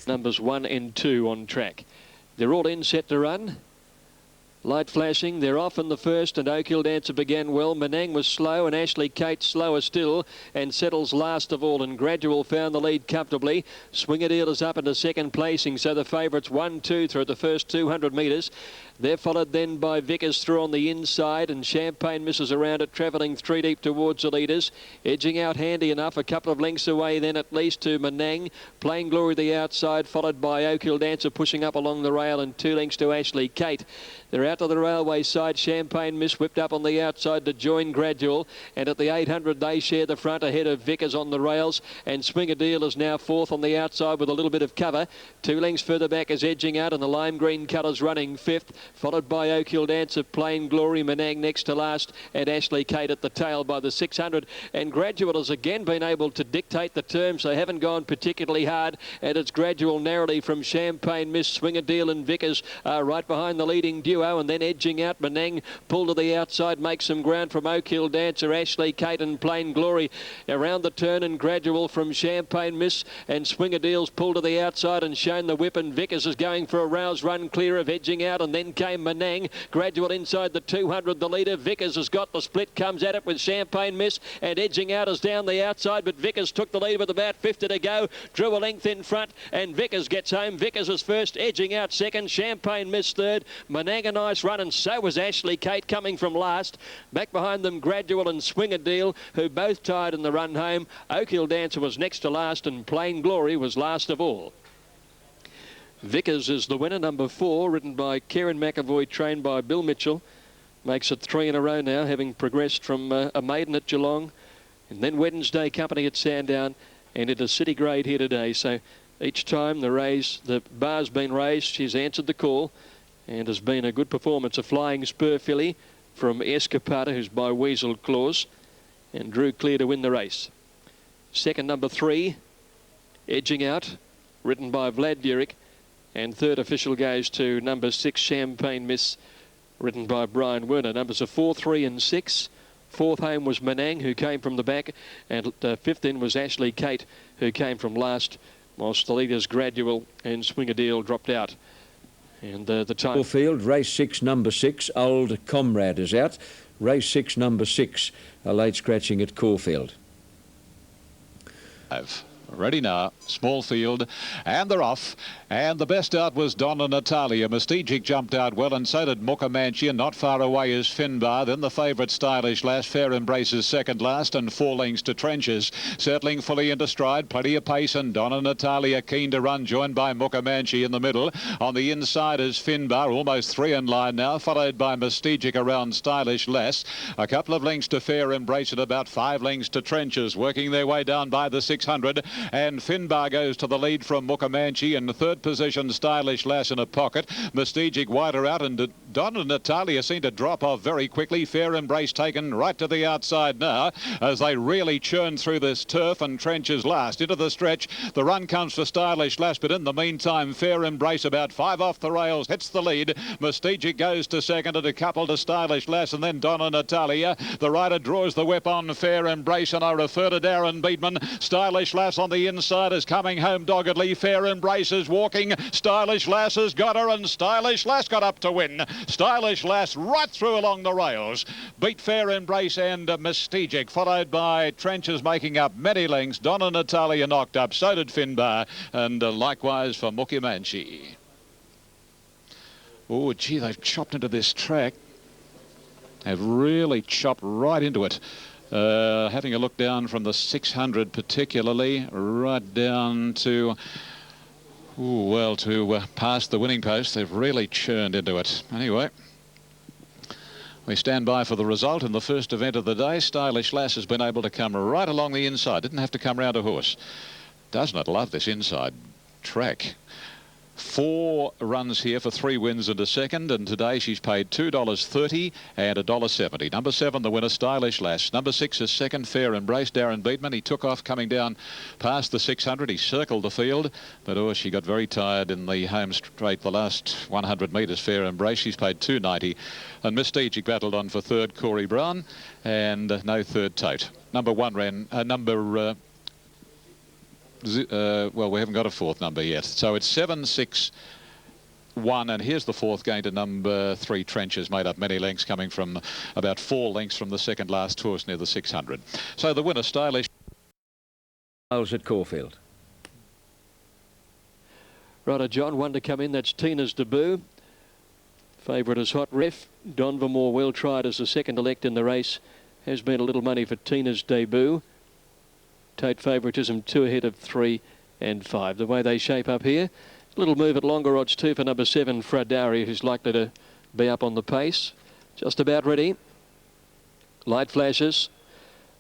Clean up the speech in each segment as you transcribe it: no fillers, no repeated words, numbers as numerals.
Numbers 1 and 2 on track. They're all in, set to run. Light flashing, they're off in the first, and Oak Hill Dancer began well. Menang was slow, and Ashley Kate slower still, and settles last of all, and Gradual found the lead comfortably. Swingadeel is up into second placing, so the favourites 1-2 through the first 200 metres. They're followed then by Vickers through on the inside, and Champagne misses around it, travelling 3 deep towards the leaders. Edging out handy enough, a couple of lengths away then at least to Menang. Plain Glory the outside, followed by Oak Hill Dancer pushing up along the rail, and 2 lengths to Ashley Kate. They're out to the railway side. Champagne Miss whipped up on the outside to join Gradual, and at the 800 they share the front ahead of Vickers on the rails, and Swingadeel is now fourth on the outside with a little bit of cover. 2 lengths further back is Edging Out, and the lime green colours running fifth, followed by Oak Hill Dancer, Plain Glory, Menang next to last, and Ashley Kate at the tail by the 600. And Gradual has again been able to dictate the terms. They haven't gone particularly hard, and it's Gradual narrowly from Champagne Miss, Swingadeel and Vickers right behind the leading duo, and then Edging Out. Menang pull to the outside, makes some ground from Oak Hill Dancer, Ashley Kate and Plain Glory around the turn, and Gradual from Champagne Miss, and Swingadeel's pull to the outside and shown the whip, and Vickers is going for a rouse run clear of Edging Out, and then came Menang. Gradual inside the 200, the leader. Vickers has got the split, comes at it with Champagne Miss, and Edging Out is down the outside, but Vickers took the lead with about 50 to go, drew a length in front, and Vickers gets home. Vickers is first, Edging Out second, Champagne Miss third, Menang a nice run, and so was Ashley Kate coming from last. Back behind them Gradual and Swingadeel, who both tied in the run home. Oak Hill Dancer was next to last, and Plain Glory was last of all. Vickers is the winner, number 4, ridden by Kieran McAvoy, trained by Bill Mitchell. Makes it 3 in a row now, having progressed from a maiden at Geelong, and then Wednesday company at Sandown, and it is city grade here today. So each time the bar's been raised, she's answered the call, and has been a good performance. A flying spur filly from Escapata, who's by Weasel Claws, and drew clear to win the race. Second, number 3, Edging Out, ridden by Vlad Durick. And third official goes to number 6, Champagne Miss, ridden by Brian Werner. Numbers are 4, 3 and 6. Fourth home was Menang, who came from the back, and fifth in was Ashley Kate, who came from last, whilst the leaders Gradual and Swingadeel dropped out. And the time... Caulfield, race 6, number 6, Old Comrade is out. Race 6, number 6, a late scratching at Caulfield. Ready now, small field, and they're off. And the best out was Donna Natalia. Mystique jumped out well, and so did Mukamanchi, and not far away is Finbar. Then the favourite Stylish Lass, Fair Embraces second last, and 4 lengths to Trenches. Settling fully into stride, plenty of pace, and Donna Natalia keen to run, joined by Mukamanchi in the middle. On the inside is Finbar, almost 3 in line now, followed by Mystique around Stylish Lass. A couple of lengths to Fair Embrace, and about 5 lengths to Trenches, working their way down by the 600. And Finbar goes to the lead from Mukamanchi. In the third position, Stylish Lass in a pocket. Mystique wider out, and Donna Natalia seem to drop off very quickly. Fair Embrace taken right to the outside now as they really churn through this turf, and Trenches last into the stretch. The run comes for Stylish Lass, but in the meantime, Fair Embrace about 5 off the rails hits the lead. Mystique goes to second, and a couple to Stylish Lass, and then Donna Natalia. The rider draws the whip on Fair Embrace, and I refer to Darren Beedman. Stylish Lass on the inside is coming home doggedly. Fair Embrace is walking. Stylish Lass has got her, and Stylish Lass got up to win. Stylish Lass right through along the rails. Beat Fair Embrace and Mystique, followed by Trenches making up many lengths. Donna Natalia knocked up, so did Finbar, and likewise for Mukamanchi. Oh, gee, they've chopped into this track. They've really chopped right into it. Having a look down from the 600 particularly, right down to, past the winning post. They've really churned into it. Anyway, we stand by for the result in the first event of the day. Stylish Lass has been able to come right along the inside. Didn't have to come round a horse. Doesn't it love this inside track? 4 runs here for 3 wins and a second, and today she's paid $2.30 and $1.70. Number 7, the winner, Stylish Lass. Number 6 is second, Fair Embrace, Darren Beedman. He took off coming down past the 600. He circled the field, but she got very tired in the home straight the last 100 metres. Fair Embrace, she's paid $2.90, and Mystique battled on for third, Corey Brown, and no third tote. Number 1 ran well, we haven't got a fourth number yet. So it's 7, 6, 1, and here's the fourth going to number 3, Trenches, made up many lengths, coming from about 4 lengths from the second last horse near the 600. So the winner, Stylish. At Caulfield. Righto, John, one to come in. That's Tina's Debut. Favourite is Hot Ref. Don Vermore, well tried as the second elect in the race. Has been a little money for Tina's Debut. Tote favouritism 2 ahead of 3 and 5. The way they shape up here. Little move at longer odds 2 for number 7, Fradari, who's likely to be up on the pace. Just about ready. Light flashes.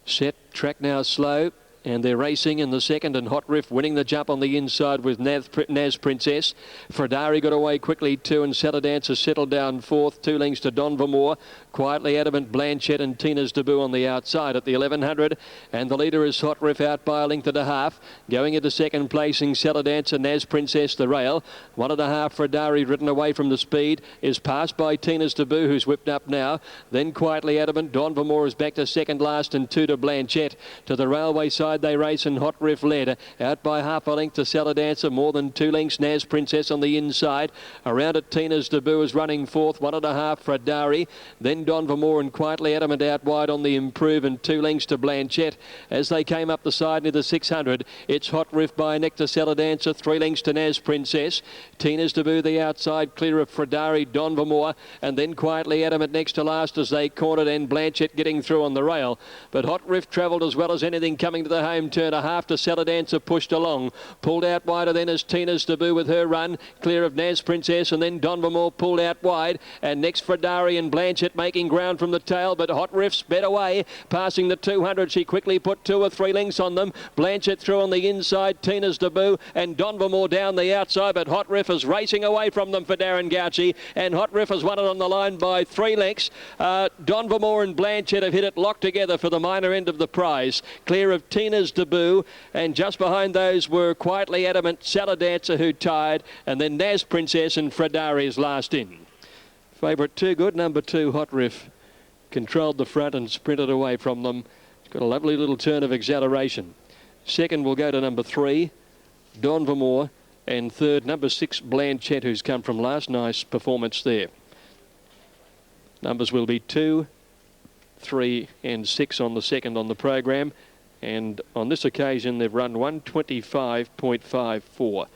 Set. Track now slow. And they're racing in the second, and Hot Riff winning the jump on the inside with Naz Princess. Fradari got away quickly too, and Sailor Dancer settled down fourth, 2 lengths to Don Vermore. Quietly Adamant, Blanchette and Tina's Debut on the outside at the 1100. And the leader is Hot Riff out by a length and a half. Going into second placing, Sailor Dancer, Naz Princess, the rail. 1.5 Fradari ridden away from the speed, is passed by Tina's Debut, who's whipped up now. Then Quietly Adamant, Don Vermore is back to second last, and 2 to Blanchette. To the railway side they race, and Hot Riff led out by half a length to Sailor Dancer, more than 2 lengths Naz Princess on the inside. Around it Tina's Debut is running fourth, 1.5 Fradari, then Don Vermore and Quietly Adamant out wide on the improve, and 2 lengths to Blanchette. As they came up the side near the 600, it's Hot Riff by a neck to Sailor Dancer, 3 lengths to Naz Princess. Tina's Debut the outside, clear of Fradari, Don Vermore, and then Quietly Adamant next to last as they cornered, and Blanchette getting through on the rail. But Hot Riff travelled as well as anything coming to the home turn. A half to Sailor Dancer pushed along, pulled out wider then as Tina's Debut with her run, clear of Naz Princess, and then Don Vermore pulled out wide, and next Fradari and Blanchette making ground from the tail, but Hot Riff sped away, passing the 200. She quickly put 2 or 3 lengths on them. Blanchette through on the inside, Tina's Debut, and Don Vermore down the outside, but Hot Riff is racing away from them for Darren Gauci, and Hot Riff has won it on the line by 3 lengths. Don Vermore and Blanchette have hit it locked together for the minor end of the prize, clear of Tina's Debut, and just behind those were Quietly Adamant, Sailor Dancer, who tied, and then Naz Princess and Fradari is last in. Favourite 2 good, number 2 Hot Riff controlled the front and sprinted away from them. It's got a lovely little turn of acceleration. Second will go to number 3 Don Vermore, and third number 6 Blanchette, who's come from last. Nice performance there. Numbers will be 2, 3 and 6 on the second on the program, and on this occasion they've run 125.54.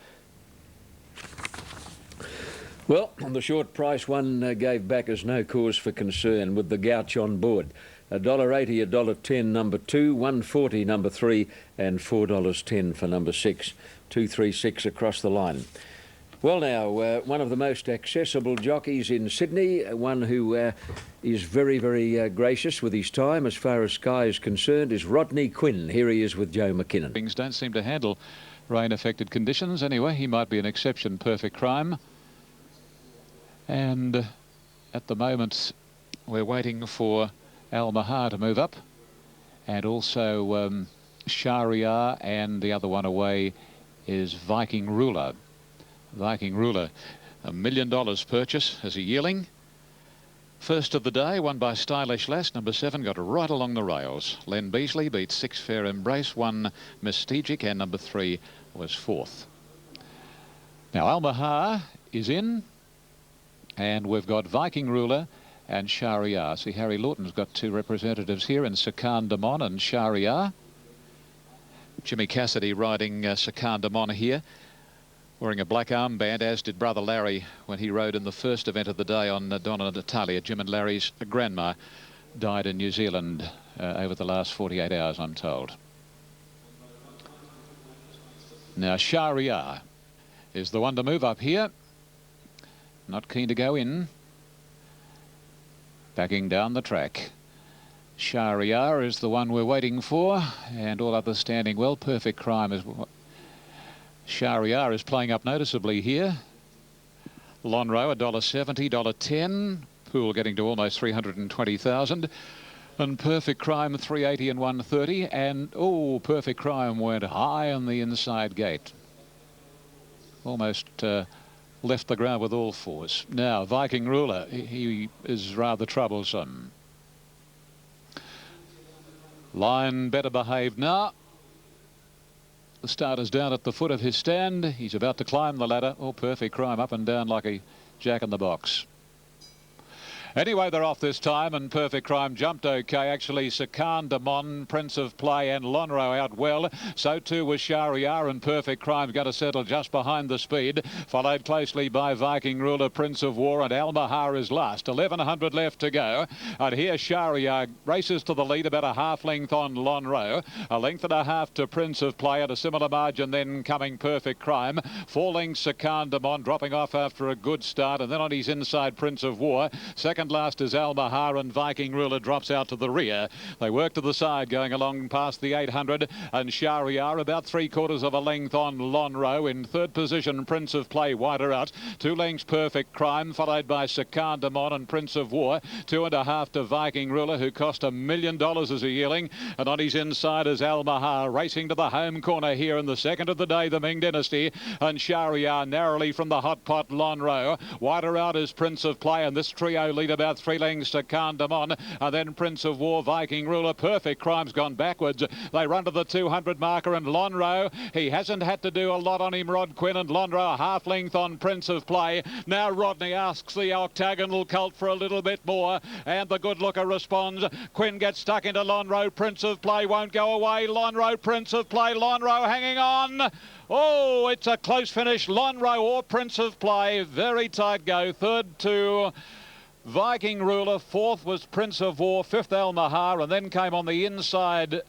Well, on the short price one gave back as no cause for concern with the Gouch on board. $1.80, $1.10 number 2, $1.40 number 3, and $4.10 for number 6. 236 across the line. Well now, one of the most accessible jockeys in Sydney, one who is very, very gracious with his time as far as Sky is concerned, is Rodney Quinn. Here he is with Joe McKinnon. Things don't seem to handle rain-affected conditions. Anyway, he might be an exception, Perfect Crime. And at the moment, we're waiting for Al Mahar to move up, and also Shahriar, and the other one away is Viking Ruler. Viking Ruler, $1 million purchase as a yearling. First of the day, won by Stylish Lass. Number 7 got right along the rails. Len Beasley beat 6 Fair Embrace, 1 Mystigic, and number 3 was 4th. Now Al Mahar is in, and we've got Viking Ruler and Shahriar. See, Harry Lawton's got 2 representatives here in Sakan Damon and Shahriar. Jimmy Cassidy riding Sakan Damon here, wearing a black armband, as did brother Larry when he rode in the first event of the day on Donna Natalia. Jim and Larry's grandma died in New Zealand over the last 48 hours, I'm told. Now Shahriar is the one to move up here. Not keen to go in. Backing down the track. Shahriar is the one we're waiting for, and all others standing well. Perfect Crime is... Shahriar is playing up noticeably here. Lonro $1.70, $1.10. Pool getting to almost 320,000. And Perfect Crime $3.80 and $1.30. And oh, Perfect Crime went high on the inside gate. Almost left the ground with all fours. Now Viking Ruler, he is rather troublesome. Line better behaved now. The starter's down at the foot of his stand. He's about to climb the ladder. Oh, Perfect Crime up and down like a jack in the box. Anyway, they're off this time, and Perfect Crime jumped okay. Actually, Sakan Damon, Prince of Play, and Lonro out well. So too was Shahryar, and Perfect Crime's going to settle just behind the speed, followed closely by Viking Ruler, Prince of War, and Almahar is last. 1100 left to go. And here Shahryar races to the lead, about a half length on Lonro. A length and a half to Prince of Play at a similar margin, then coming Perfect Crime. 4 lengths Sakan Damon, dropping off after a good start, and then on his inside Prince of War. Second last is Almahar, and Viking Ruler drops out to the rear. They work to the side going along past the 800, and Shahryar about 3/4 of a length on Lonro. In third position Prince of Play wider out. 2 lengths Perfect Crime, followed by Sakan Damon and Prince of War. 2.5 to Viking Ruler, who cost $1 million as a yearling, and on his inside is Almahar, racing to the home corner here in the second of the day, the Ming Dynasty, and Shahryar narrowly from the hot pot Lonro. Wider out is Prince of Play, and this trio lead about 3 lengths to Kandamon, and then Prince of War, Viking Ruler. Perfect Crime's gone backwards. They run to the 200 marker, and Lonro, he hasn't had to do a lot on him, Rod Quinn, and Lonro a half length on Prince of Play. Now Rodney asks the octagonal colt for a little bit more, and the good looker responds. Quinn gets stuck into Lonro. Prince of Play won't go away. Lonro, Prince of Play. Lonro hanging on. Oh, it's a close finish. Lonro or Prince of Play. Very tight go. Third to Viking Ruler, fourth was Prince of War, fifth Almahar, and then came on the inside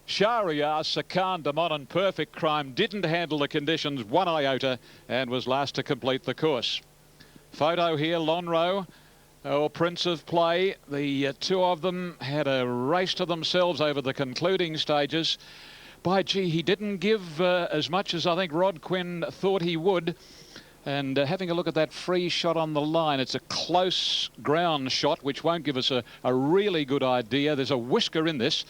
Shahryar. Sakan Damon and Perfect Crime didn't handle the conditions 1 iota and was last to complete the course. Photo here, Lonro or Prince of Play. The two of them had a race to themselves over the concluding stages. By gee, he didn't give as much as I think Rod Quinn thought he would. And having a look at that free shot on the line, it's a close ground shot, which won't give us a really good idea. There's a whisker in this.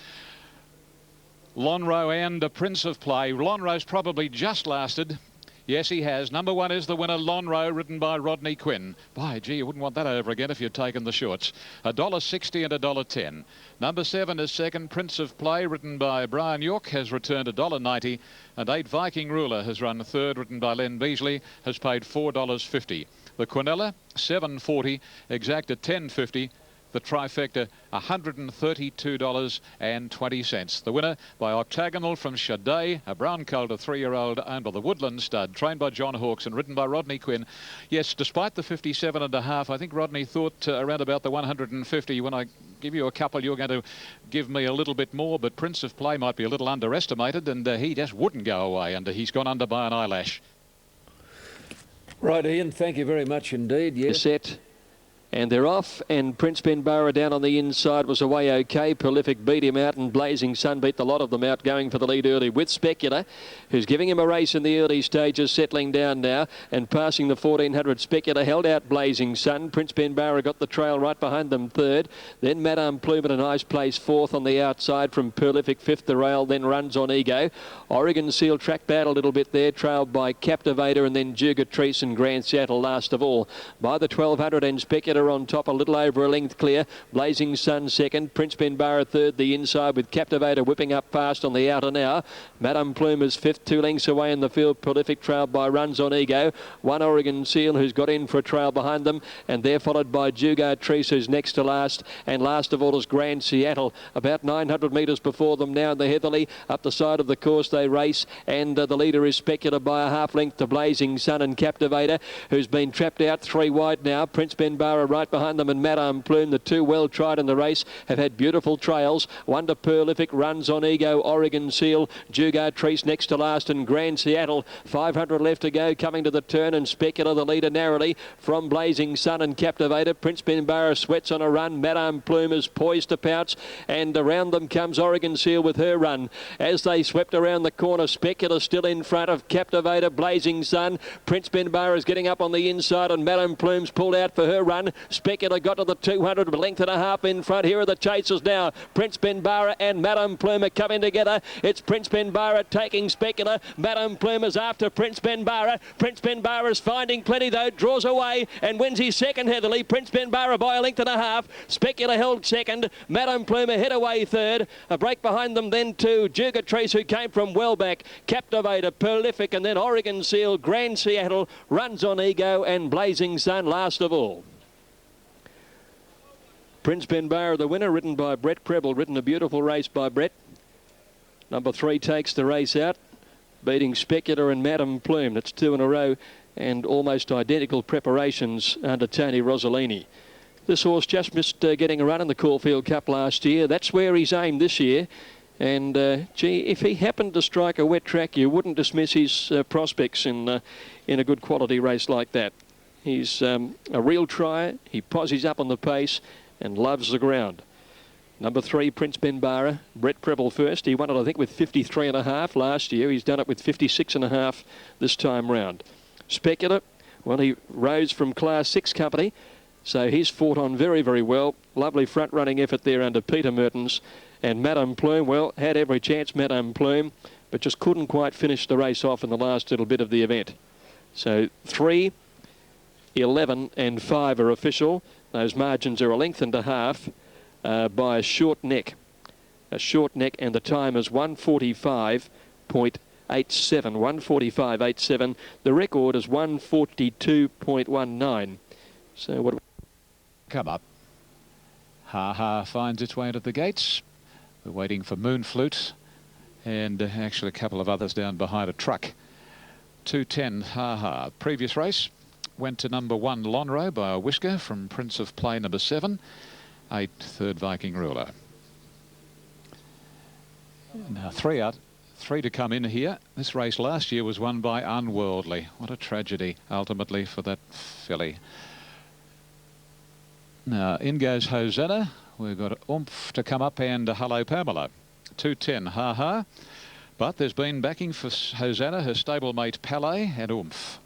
Lonro and Prince of Play. Lonro's probably just lasted. Yes, he has. Number 1 is the winner, Lonro, ridden by Rodney Quinn. By gee, you wouldn't want that over again if you'd taken the shorts. $1.60 and $1.10. Number 7 is second, Prince of Play, ridden by Brian York, has returned $1.90. And 8, Viking Ruler, has run third, ridden by Len Beasley, has paid $4.50. The Quinella, $7.40, exact at $10.50. The trifecta, $132.20. The winner by octagonal from Shadday, a brown colt, a 3-year-old, owned by the Woodland Stud, trained by John Hawkes and ridden by Rodney Quinn. Yes, despite the 57.5, I think Rodney thought around about the 150. When I give you a couple, you're going to give me a little bit more, but Prince of Play might be a little underestimated, and he just wouldn't go away, and he's gone under by an eyelash. Right, Ian, thank you very much indeed. Yes. Set. And they're off, and Prince Benbarra down on the inside was away okay. Prolific beat him out, and Blazing Sun beat the lot of them out, going for the lead early with Specular, who's giving him a race in the early stages, settling down now and passing the 1400. Specular held out Blazing Sun. Prince Benbarra got the trail right behind them third. Then Madame Plume at a nice place fourth on the outside from Prolific, fifth the rail, then Runs on Ego. Oregon Seal tracked back a little bit there, trailed by Captivator, and then Jugatrice and Grand Seattle last of all. By the 1200 and Specular on top, a little over a length clear. Blazing Sun second, Prince Benbarra third, the inside with Captivator whipping up fast on the outer now. Madame Plume is fifth, 2 lengths away in the field. Prolific trailed by Runs on Ego. 1 Oregon Seal, who's got in for a trail behind them, and they're followed by Jugatrice, who's next to last, and last of all is Grand Seattle. About 900 metres before them now in the Heatherly. Up the side of the course they race, and the leader is Specular by a half length to Blazing Sun and Captivator, who's been trapped out 3 wide now. Prince Benbarra right behind them, and Madame Plume, the 2 well tried in the race, have had beautiful trails. Wonder Prolific, Runs on Ego, Oregon Seal, Jugatrice next to last, and Grand Seattle. 500 left to go, coming to the turn, and Specular the leader narrowly from Blazing Sun and Captivator. Prince Benbarra sweats on a run. Madame Plume is poised to pounce, and around them comes Oregon Seal with her run. As they swept around the corner, Specular still in front of Captivator, Blazing Sun. Prince Benbarra is getting up on the inside, and Madame Plume's pulled out for her run. Speculator got to the 200, a length and a half in front. Here are the chasers now. Prince Benbara and Madame Plume are coming together. It's Prince Benbara taking Speculator. Madame Plume is after Prince Benbara. Prince Benbara is finding plenty though, draws away and wins his second heavily. Prince Benbara by a length and a half. Speculator held second. Madame Plume ahead away third. A break behind them then to Jugatrice, who came from well back. Captivator, Prolific, and then Oregon Seal, Grand Seattle, Runs on Ego, and Blazing Sun last of all. Prince Benbara, the winner, ridden by Brett Preble, ridden a beautiful race by Brett. Number 3 takes the race out, beating Speculator and Madame Plume. That's 2 in a row and almost identical preparations under Tony Rossellini. This horse just missed getting a run in the Caulfield Cup last year. That's where he's aimed this year. And, gee, if he happened to strike a wet track, you wouldn't dismiss his prospects in a good quality race like that. He's a real trier. He posies up on the pace and loves the ground. Number 3, Prince Benbara. Brett Preble first. He won it, I think, with 53.5 last year. He's done it with 56.5 this time round. Speculator, well, he rose from Class 6 company, so he's fought on very, very well. Lovely front-running effort there under Peter Mertens. And Madame Plume, well, had every chance, Madame Plume, but just couldn't quite finish the race off in the last little bit of the event. So 3, 11 and 5 are official. Those margins are a length and a half by a short neck. A short neck, and the time is 1:45.87. 1:45.87. The record is 1:42.19. So what? Come up. Ha Ha finds its way into the gates. We're waiting for Moonflute and actually a couple of others down behind a truck. 2:10 Ha Ha. Previous race went to number 1 Lonro by a whisker from Prince of Play number 7. 8 Third Viking Ruler. Now 3 out. 3 to come in here. This race last year was won by Unworldly. What a tragedy ultimately for that filly. Now in goes Hosanna. We've got Oomph to come up and Hello Pamela. 2:10 Ha Ha. But there's been backing for Hosanna, her stablemate Palais and Oomph.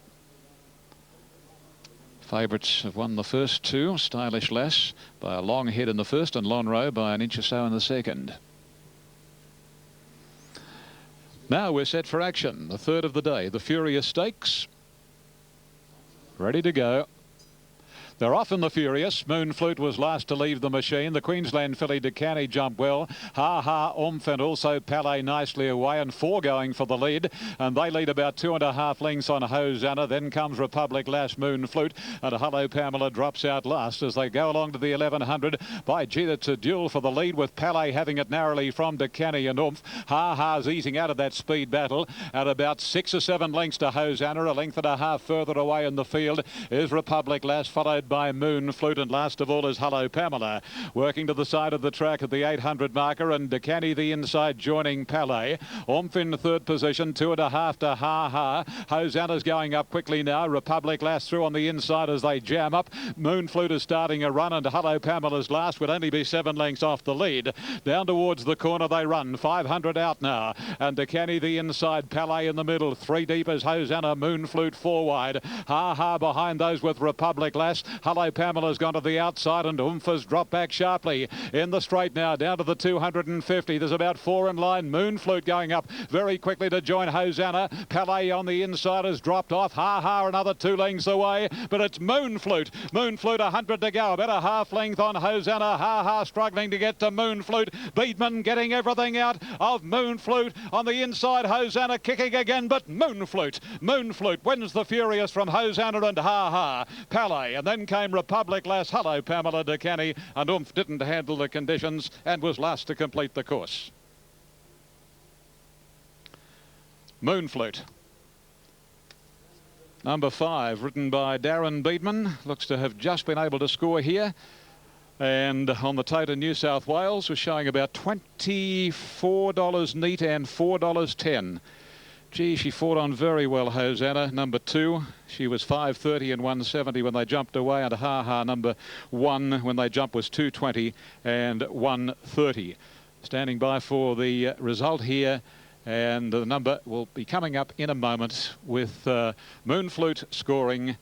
Favourites have won the first 2. Stylish Lass by a long head in the first and Lonro by an inch or so in the second. Now we're set for action. The third of the day, the Furious Stakes. Ready to go. They're off in the Furious. Moonflute was last to leave the machine. The Queensland filly Decani jumped well. Ha Ha, Oomph and also Palais nicely away, and 4 going for the lead. And they lead about 2.5 lengths on Hosanna. Then comes Republic Lass, Moonflute, and Hello Pamela drops out last as they go along to the 1100. By gee, it's a duel for the lead, with Palais having it narrowly from Decani and Oomph. Ha Ha's easing out of that speed battle at about 6 or 7 lengths to Hosanna. A length and a half further away in the field is Republic Lass, followed by Moonflute, and last of all is Hello Pamela. Working to the side of the track at the 800 marker, and Decani the inside joining Palais. Oomph in third position, 2.5 to Ha Ha. Hosanna's going up quickly now. Republic Lass through on the inside as they jam up. Moonflute is starting a run, and Hello Pamela's last would only be 7 lengths off the lead. Down towards the corner they run, 500 out now, and Decani the inside, Palais in the middle. 3 deep is Hosanna, Moonflute 4 wide. Ha Ha behind those with Republic Lass. Hello Pamela's gone to the outside, and Oomph has dropped back sharply in the straight now, down to the 250. There's about 4 in line. Moonflute going up very quickly to join Hosanna. Palais on the inside has dropped off. Ha Ha another 2 lengths away, but it's Moonflute. Moonflute 100 to go, about a half length on Hosanna. Ha Ha struggling to get to Moonflute. Beedman getting everything out of Moonflute. On the inside, Hosanna kicking again, but Moonflute wins the Furious from Hosanna and Ha Ha. Palais, and then came Republic Lass, Hello Pamela, Decani, and Oomph didn't handle the conditions and was last to complete the course. Moonflute. Number 5, ridden by Darren Beedman, looks to have just been able to score here. And on the tote in New South Wales was showing about $24 neat and $4.10. Gee, she fought on very well, Hosanna, number 2. She was 5.30 and 1.70 when they jumped away, and Ha Ha, number 1, when they jumped was 2.20 and 1.30. Standing by for the result here, and the number will be coming up in a moment with Moonflute scoring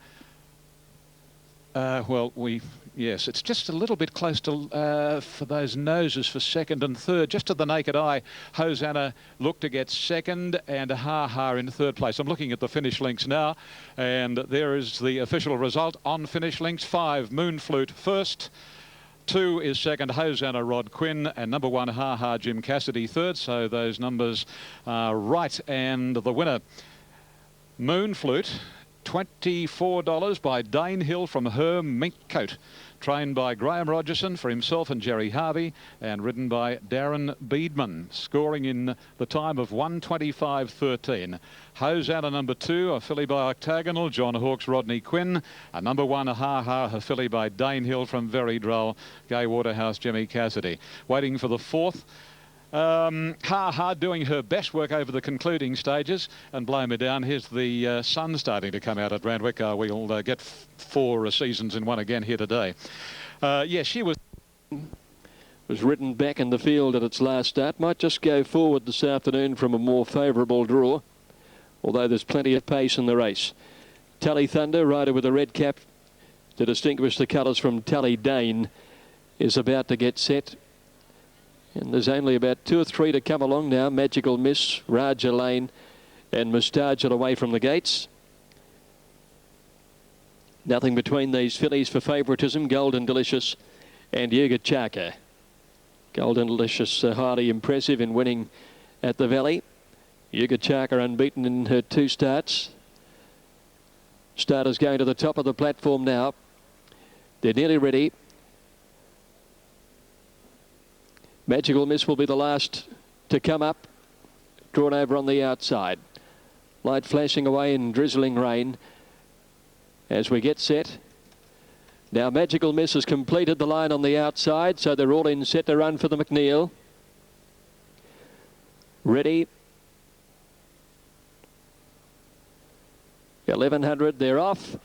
Yes, it's just a little bit close to for those noses for second and third. Just to the naked eye, Hosanna looked to get second and Ha Ha in third place. I'm looking at the finish links now, and there is the official result on finish links. 5, Moonflute first. 2 is second, Hosanna Rod Quinn, and number 1, Ha Ha Jim Cassidy third. So those numbers are right, and the winner, Moonflute, $24 by Dane Hill from her mink coat, trained by Graham Rogerson for himself and Jerry Harvey, and ridden by Darren Beedman, scoring in the time of 1:25.13. Hosanna number 2, a filly by Octagonal, John Hawkes, Rodney Quinn. A number 1, a Ha Ha, a filly by Dane Hill from Very Droll, Gay Waterhouse, Jimmy Cassidy. Waiting for the 4th. Ha Ha doing her best work over the concluding stages, and blow me down, here's the sun starting to come out at Randwick. We'll get 4 seasons in one again here today. Yes, she was ridden back in the field at its last start. Might just go forward this afternoon from a more favourable draw, although there's plenty of pace in the race. Tally Thunder, rider with a red cap to distinguish the colours from Tally Dane, is about to get set. And there's only about 2 or 3 to come along now. Magical Miss, Raja Lane and Moustache away from the gates. Nothing between these fillies for favouritism. Golden Delicious and Yuga Chaka. Golden Delicious highly impressive in winning at the Valley. Yuga Chaka unbeaten in her 2 starts. Starters going to the top of the platform now. They're nearly ready. Magical Miss will be the last to come up, drawn over on the outside. Light flashing away in drizzling rain as we get set. Now Magical Miss has completed the line on the outside, so they're all in set to run for the McNeill. Ready. 1100, they're off.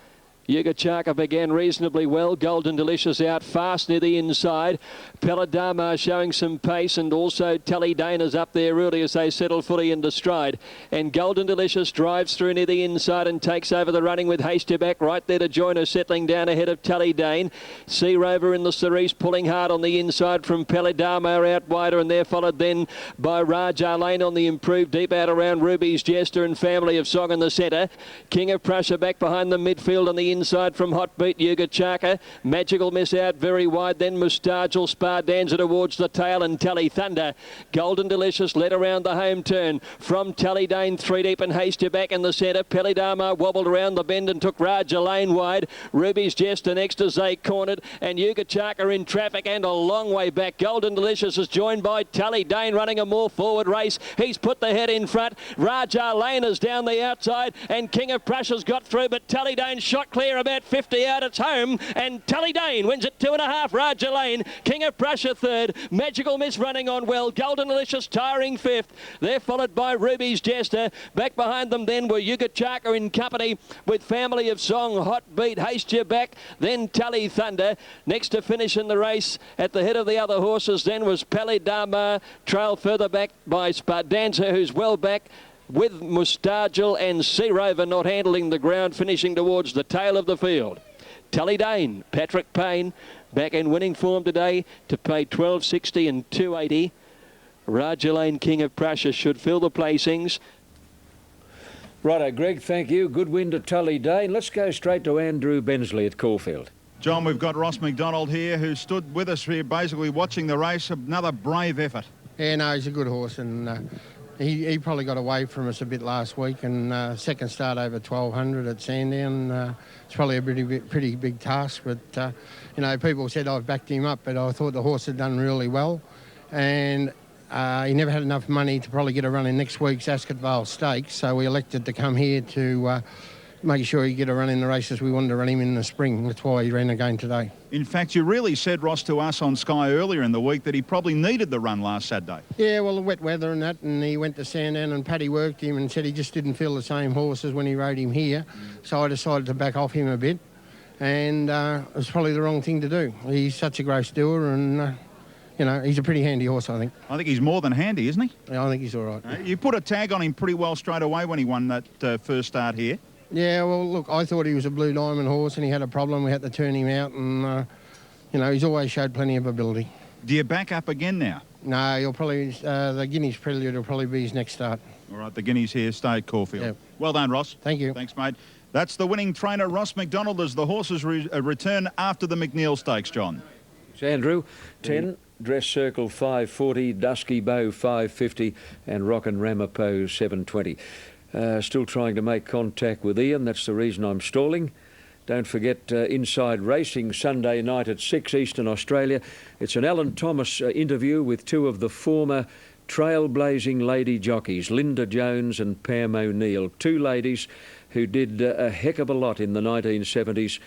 Yuga Chaka began reasonably well. Golden Delicious out fast near the inside. Paladama showing some pace, and also Tally Dane is up there early as they settle fully into stride. And Golden Delicious drives through near the inside and takes over the running with Hasty back right there to join her, settling down ahead of Tally Dane. Sea Rover in the Cerise pulling hard on the inside from Paladama out wider, and they're followed then by Raja Lane on the improved deep out around Ruby's Jester and Family of Song in the centre. King of Prussia back behind the midfield on the inside from Hot Beat, Yuga Chaka. Magical Miss out very wide, then Moustache, Spar Dancer towards the tail, and Tally Thunder. Golden Delicious led around the home turn from Tally Dane 3 deep and Hasty back in the centre. Pelidama wobbled around the bend and took Raja Lane wide. Ruby's Jester next as they cornered, and Yuga Chaka in traffic and a long way back. Golden Delicious is joined by Tally Dane running a more forward race. He's put the head in front. Raja Lane is down the outside, and King of Prussia's got through, but Tally Dane shot clear about 50 out. It's home, and Tally Dane wins at 2.5. Raja Lane, King of Prussia third. Magical Miss running on well. Golden Delicious tiring 5th. They're followed by Ruby's Jester. Back behind them then were Yuga Chaka in company with Family of Song, Hot Beat, Haste Your Back, then Tally Thunder. Next to finish in the race at the head of the other horses then was Palidama, trail further back by Spardanza, who's well back, with Mustagil and Sea Rover not handling the ground, finishing towards the tail of the field. Tally Dane, Patrick Payne, back in winning form today to pay $12.60 and $2.80. Raja Lane, King of Prussia, should fill the placings. Righto, Greg, thank you. Good win to Tally Dane. Let's go straight to Andrew Bensley at Caulfield. John, we've got Ross McDonald here, who stood with us here basically watching the race. Another brave effort. Yeah, no, he's a good horse, and he probably got away from us a bit last week, and second start over 1200 at Sandown. It's probably a pretty big task, but you know, people said I've backed him up, but I thought the horse had done really well, and he never had enough money to probably get a run in next week's Ascot Vale Stakes, so we elected to come here to make sure he get a run in the races we wanted to run him in the spring. That's why he ran again today. In fact, you really said, Ross, to us on Sky earlier in the week that he probably needed the run last Saturday. Yeah, well, the wet weather and that, and he went to Sandown, and Paddy worked him and said he just didn't feel the same horse as when he rode him here. So I decided to back off him a bit, and it was probably the wrong thing to do. He's such a gross doer, and you know, he's a pretty handy horse, I think. I think he's more than handy, isn't he? Yeah, I think he's all right. You put a tag on him pretty well straight away when he won that first start here. Yeah, well, look, I thought he was a Blue Diamond horse and he had a problem. We had to turn him out and, you know, he's always showed plenty of ability. Do you back up again now? No, he'll probably, the Guineas Prelude will probably be his next start. All right, the Guineas here stay at Caulfield. Yep. Well done, Ross. Thank you. Thanks, mate. That's the winning trainer, Ross McDonald, as the horses return after the McNeill Stakes, John. It's Andrew, 10, Dress Circle 540, Dusky Bow 550 and Rockin' Ramapo 720. Still trying to make contact with Ian, that's the reason I'm stalling. Don't forget Inside Racing Sunday night at 6 Eastern Australia. It's an Alan Thomas interview with two of the former trailblazing lady jockeys, Linda Jones and Pam O'Neill. Two ladies who did a heck of a lot in the 1970s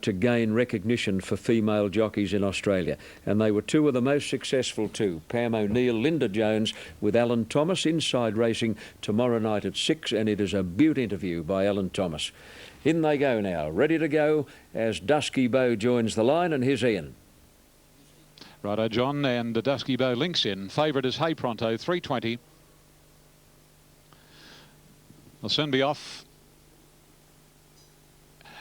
to gain recognition for female jockeys in Australia. And they were two of the most successful too. Pam O'Neill, Linda Jones with Alan Thomas. Inside Racing tomorrow night at 6, and it is a beaut interview by Alan Thomas. In they go now, ready to go as Dusky Bow joins the line, and here's Ian. Righto, John, and the Dusky Bow links in. Favourite is Hey Pronto, 320. They'll soon be off.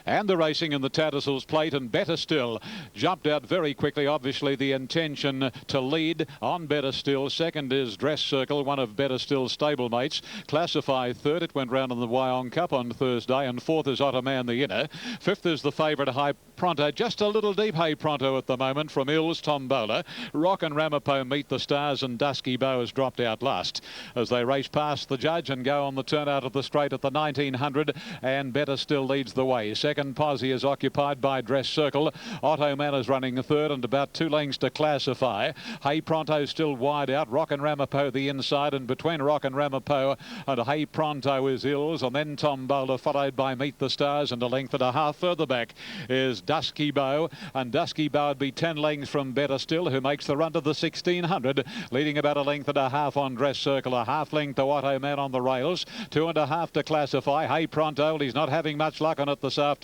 And the racing in the Tattersalls plate, and Better Still jumped out very quickly. Obviously the intention to lead on Better Still. Second is Dress Circle, one of Better Still's stablemates. Classify third. It went round in the Wyong Cup on Thursday. And fourth is Ottoman the Inner. Fifth is the favourite High Pronto. Just a little deep Hey Pronto at the moment from Ills Tombola. Rockin' Ramapo Meet the Stars, and Dusky Bow has dropped out last as they race past the judge and go on the turn out of the straight at the 1900, and Better Still leads the way. Second posse is occupied by Dress Circle. Otto Man is running third and about 2 lengths to Classify. Hey Pronto still wide out. Rockin' Ramapo the inside, and between Rockin' Ramapo and Hey Pronto is Ills, and then Tombola followed by Meet the Stars, and a length and a half further back is Dusky Bow, and Dusky Bow would be 10 lengths from Better Still, who makes the run to the 1600, leading about a length and a half on Dress Circle. A half length to Otto Man on the rails. 2.5 to Classify. Hey Pronto, he's not having much luck on it this afternoon.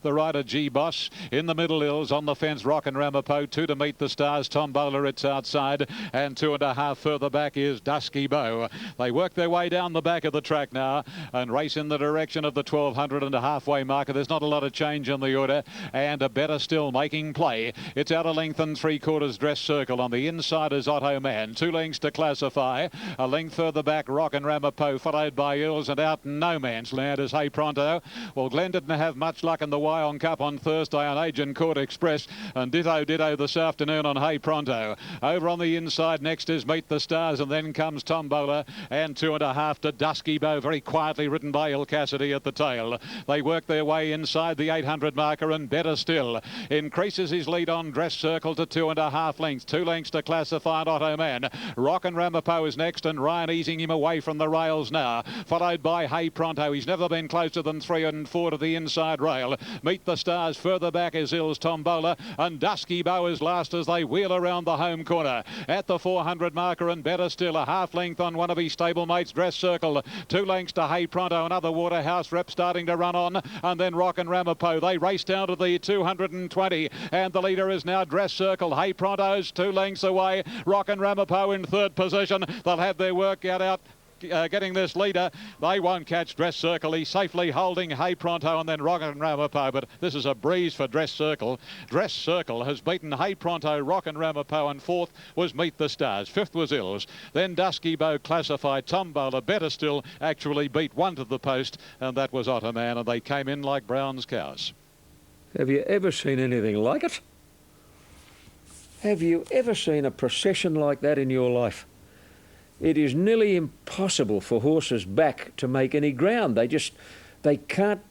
The rider G-Boss in the middle. Ills on the fence. Rockin' Ramapo 2 to Meet the Stars. Tombola it's outside, and 2.5 further back is Dusky Bow. They work their way down the back of the track now and race in the direction of the 1200 and a halfway marker. There's not a lot of change in the order, and a Better Still making play. It's out a length and 3/4 Dress Circle. On the inside is Otto Man. 2 lengths to Classify. A length further back Rockin' Ramapo, followed by Ills, and out no man's land is Hey Pronto. Well, Glenn didn't have much luck in the Wyong Cup on Thursday on Agent Court Express, and ditto this afternoon on Hey Pronto. Over on the inside next is Meet the Stars, and then comes Tombola, and 2.5 to Dusky Bow, very quietly ridden by Il Cassidy at the tail. They work their way inside the 800 marker, and Better Still increases his lead on Dress Circle to 2.5 lengths. 2 lengths to Classified Otto Man. Rockin' Ramapo is next, and Ryan easing him away from the rails now, followed by Hey Pronto. He's never been closer than 3 and 4 to the inside rail. Meet the Stars further back is Ills Tombola, and Dusky Bow is last as they wheel around the home corner at the 400 marker, and Better Still a half length on one of his stablemates, Dress Circle. 2 lengths to Hey Pronto. Another Waterhouse rep starting to run on, and then Rockin' Ramapo. They race down to the 220, and the leader is now Dress Circle. Hey Pronto's 2 lengths away. Rockin' Ramapo in third position. They'll have their work out getting this leader. They won't catch Dress Circle. He's safely holding Hey Pronto and then Rockin' Ramapo, but this is a breeze for Dress Circle. Dress Circle has beaten Hey Pronto, Rockin' Ramapo, and fourth was Meet the Stars. Fifth was Ills. Then Dusky Bow, Classified, Tombola. Better Still actually beat one to the post, and that was Otto Man, and they came in like Brown's cows. Have you ever seen anything like it? Have you ever seen a procession like that in your life? It is nearly impossible for horses back to make any ground. They can't